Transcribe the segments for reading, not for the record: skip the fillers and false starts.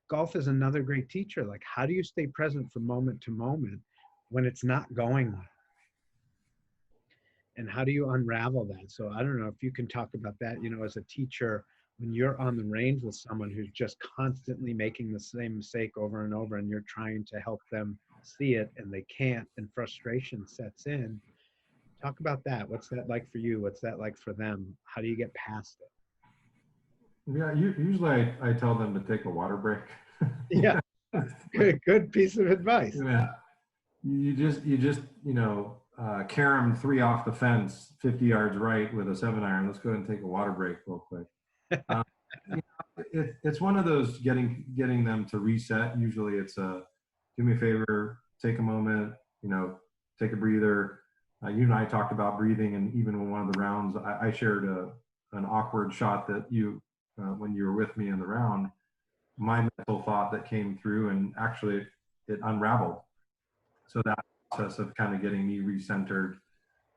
golf is another great teacher. Like, how do you stay present from moment to moment when it's not going well? And how do you unravel that? So I don't know if you can talk about that, as a teacher, when you're on the range with someone who's just constantly making the same mistake over and over, and you're trying to help them see it and they can't, and frustration sets in. Talk about that. What's that like for you? What's that like for them? How do you get past it? Yeah, usually I tell them to take a water break. Yeah, good piece of advice. Yeah, you just carry them three off the fence, 50 yards right with a 7-iron. Let's go ahead and take a water break real quick. Um, it's one of those getting them to reset. Usually it's a do me a favor, take a moment, take a breather. You and I talked about breathing, and even in one of the rounds, I shared an awkward shot that when you were with me in the round, my mental thought that came through, and actually it unraveled. So that process of kind of getting me recentered,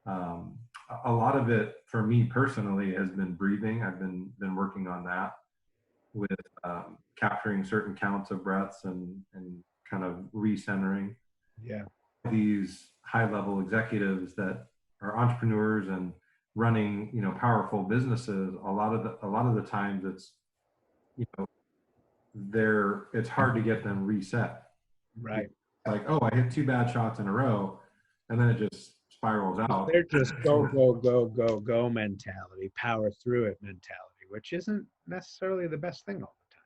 um, a lot of it for me personally has been breathing. I've been working on that with capturing certain counts of breaths and kind of recentering. Yeah. These high level executives that are entrepreneurs and running powerful businesses, a lot of the times you know it's hard to get them reset. Right. Like, oh, I hit two bad shots in a row, and then it just spirals out. They're just go, go, go, go, go mentality, power through it mentality, which isn't necessarily the best thing all the time.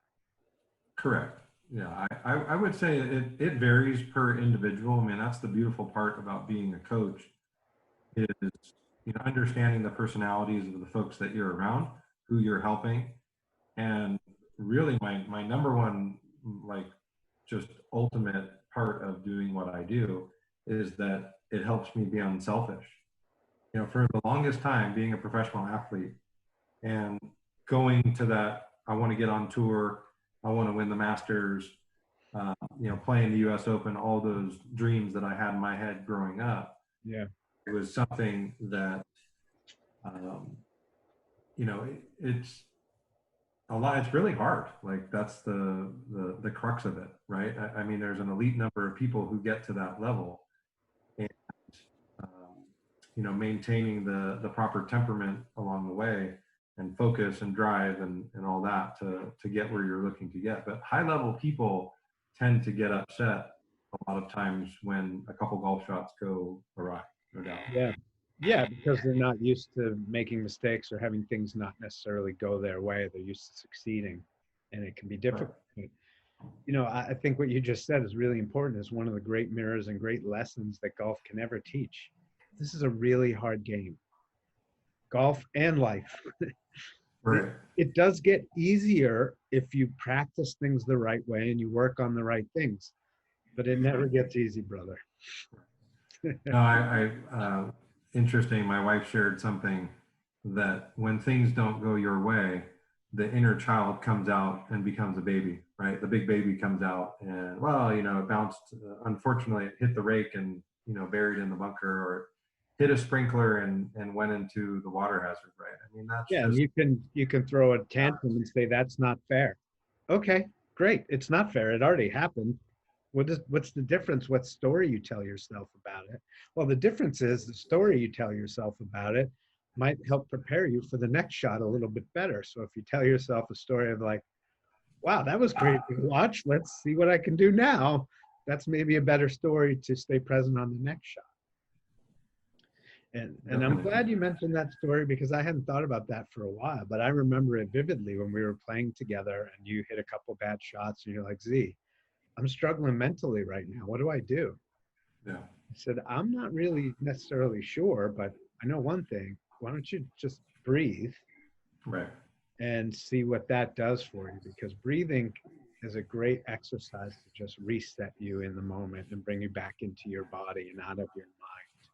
Correct. Yeah, I would say it varies per individual. I mean, that's the beautiful part about being a coach is understanding the personalities of the folks that you're around, who you're helping, and really my number one, like, just ultimate part of doing what I do is that it helps me be unselfish. For the longest time, being a professional athlete and going to that, I want to get on tour, I want to win the Masters, playing the U.S. Open, all those dreams that I had in my head growing up. Yeah. It was something that, it's a lot. It's really hard. Like, that's the crux of it, right? I mean, there's an elite number of people who get to that level, and maintaining the proper temperament along the way, and focus and drive and all that to get where you're looking to get. But high level people tend to get upset a lot of times when a couple golf shots go awry, no doubt. Yeah. Yeah, because they're not used to making mistakes or having things not necessarily go their way. They're used to succeeding, and it can be Right. difficult. I think what you just said is really important. It's one of the great mirrors and great lessons that golf can ever teach. This is a really hard game, golf and life. Right. It does get easier if you practice things the right way and you work on the right things, but it never gets easy, brother. No, interesting. My wife shared something that when things don't go your way, the inner child comes out and becomes a baby, right? The big baby comes out and, well, it bounced. Unfortunately, it hit the rake and, buried in the bunker, or hit a sprinkler and went into the water hazard, right? I mean, that's Yeah, and just, you can throw a tantrum and say that's not fair. Okay, great. It's not fair. It already happened. What's the difference? What story you tell yourself about it? Well, the difference is the story you tell yourself about it might help prepare you for the next shot a little bit better. So if you tell yourself a story of like, wow, that was great to watch. Let's see what I can do now. That's maybe a better story to stay present on the next shot. And I'm definitely. glad you mentioned that story because I hadn't thought about that for a while, but I remember it vividly when we were playing together and you hit a couple bad shots and you're like, Z, I'm struggling mentally right now. What do I do? Yeah. I said, I'm not really necessarily sure, but I know one thing. Why don't you just breathe Right. and see what that does for you? Because breathing is a great exercise to just reset you in the moment and bring you back into your body and out of your mind,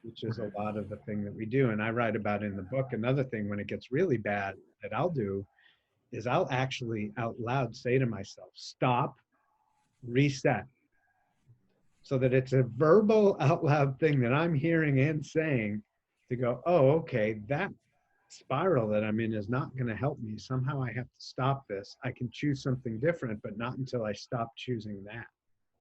which is a Right. lot of the thing that we do. And I write about in the book. Another thing when it gets really bad that I'll do is I'll actually out loud say to myself, stop, reset. So that it's a verbal out loud thing that I'm hearing and saying to go, oh, okay, that spiral that I'm in is not going to help me. Somehow I have to stop this. I can choose something different, but not until I stop choosing that.